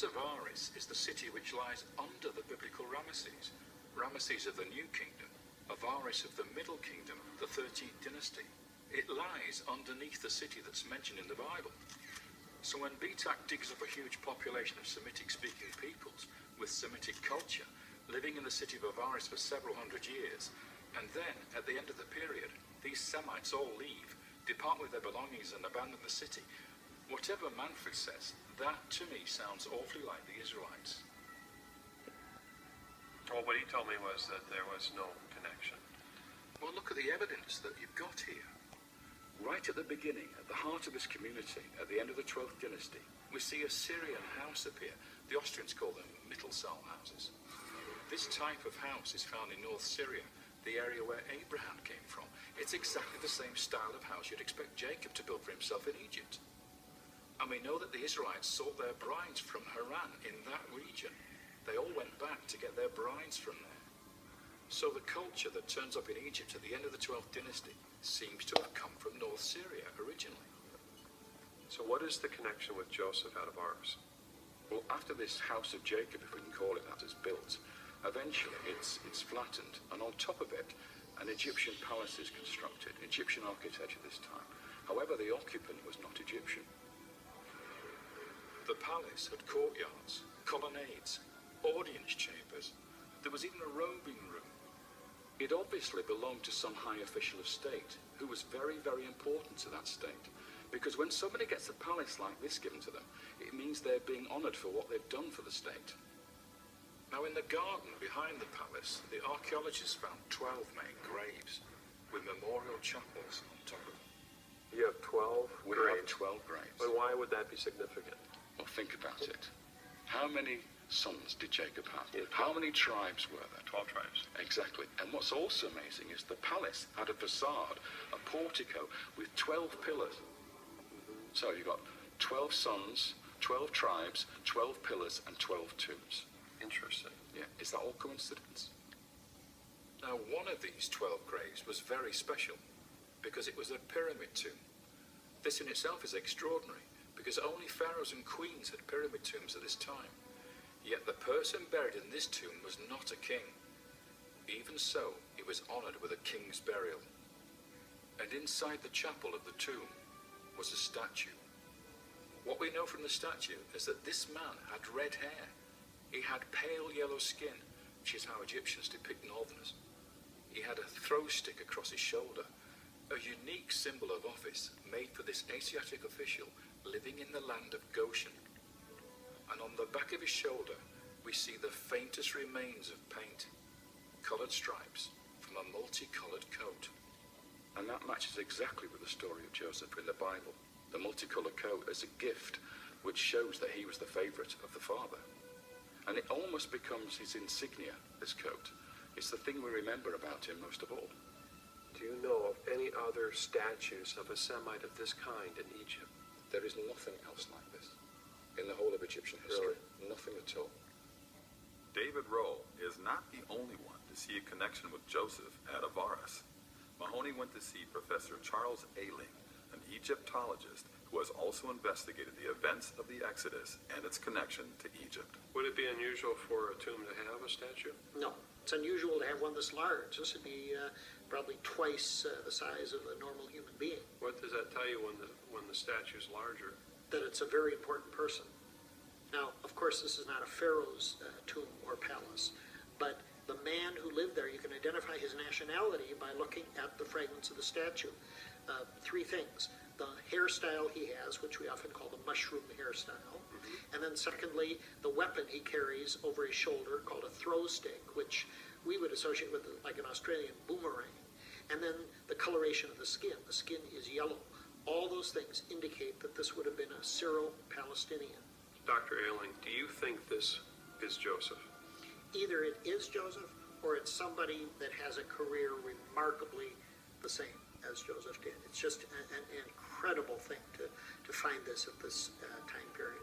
Avaris is the city which lies under the biblical Ramesses. Ramesses of the New Kingdom, Avaris of the Middle Kingdom, the 13th dynasty. It lies underneath the city that's mentioned in the Bible. So when Betak digs up a huge population of Semitic-speaking peoples with Semitic culture, living in the city of Avaris for several hundred years, and then, at the end of the period, these Semites all leave, depart with their belongings and abandon the city, whatever Manfred says, that to me sounds awfully like the Israelites. Well, what he told me was that there was no connection. Well, look at the evidence that you've got here. Right at the beginning, at the heart of this community, at the end of the 12th dynasty, we see a Syrian house appear. The Austrians call them Mittelsaal houses. This type of house is found in North Syria, the area where Abraham came from. It's exactly the same style of house you'd expect Jacob to build for himself in Egypt. And we know that the Israelites sought their brides from Haran in that region. They all went back to get their brides from there. So the culture that turns up in Egypt at the end of the 12th dynasty seems to have come from North Syria originally. So what is the connection with Joseph out of Ars? Well, after this house of Jacob, if we can call it that, is built, eventually it's flattened, and on top of it, an Egyptian palace is constructed, Egyptian architecture this time. However, the occupant was not Egyptian. The palace had courtyards, colonnades, audience chambers. There was even a robing room. It obviously belonged to some high official of state who was very, very important to that state. Because when somebody gets a palace like this given to them, it means they're being honoured for what they've done for the state. Now in the garden behind the palace, the archaeologists found 12 main graves with memorial chapels on top of them. You have 12 We graves? have 12 graves. But why would that be significant? Well, think about it. How many sons did Jacob have? Yeah, How many tribes were there? 12 tribes. Exactly. And what's also amazing is the palace had a facade, a portico with 12 pillars. So you've got 12 sons, 12 tribes, 12 pillars, and 12 tombs. Interesting. Yeah, is that all coincidence? Now, one of these 12 graves was very special because it was a pyramid tomb. This in itself is extraordinary because only pharaohs and queens had pyramid tombs at this time. Yet the person buried in this tomb was not a king. Even so, he was honored with a king's burial. And inside the chapel of the tomb was a statue. What we know from the statue is that this man had red hair. He had pale yellow skin, which is how Egyptians depict northerners. He had a throw stick across his shoulder, a unique symbol of office made for this Asiatic official living in the land of Goshen. And on the back of his shoulder, we see the faintest remains of paint, coloured stripes from a multicolored coat. And that matches exactly with the story of Joseph in the Bible. The multicolored coat as a gift, which shows that he was the favourite of the father. And it almost becomes his insignia, this coat. It's the thing we remember about him most of all. Do you know of any other statues of a Semite of this kind in Egypt? There is nothing else like this in the whole of Egyptian history. Really? Nothing at all. David Rowe is not the only one to see a connection with Joseph at Avaris. Mahoney went to see Professor Charles Ayling, an Egyptologist who has also investigated the events of the Exodus and its connection to Egypt. Would it be unusual for a tomb to have a statue? No, it's unusual to have one this large. This would be probably twice the size of a normal human being. What does that tell you when the statue's larger? That it's a very important person. Now, of course, this is not a pharaoh's tomb or palace, but the man who lived there, you can identify his nationality by looking at the fragments of the statue. Three things. The hairstyle he has, which we often call the mushroom hairstyle. And then secondly, the weapon he carries over his shoulder called a throw stick, which we would associate with like an Australian boomerang. And then the coloration of the skin. The skin is yellow. All those things indicate that this would have been a Syro-Palestinian. Dr. Ayling, do you think this is Joseph? Either it is Joseph or it's somebody that has a career remarkably the same as Joseph did. It's just an incredible thing to find this at this time period.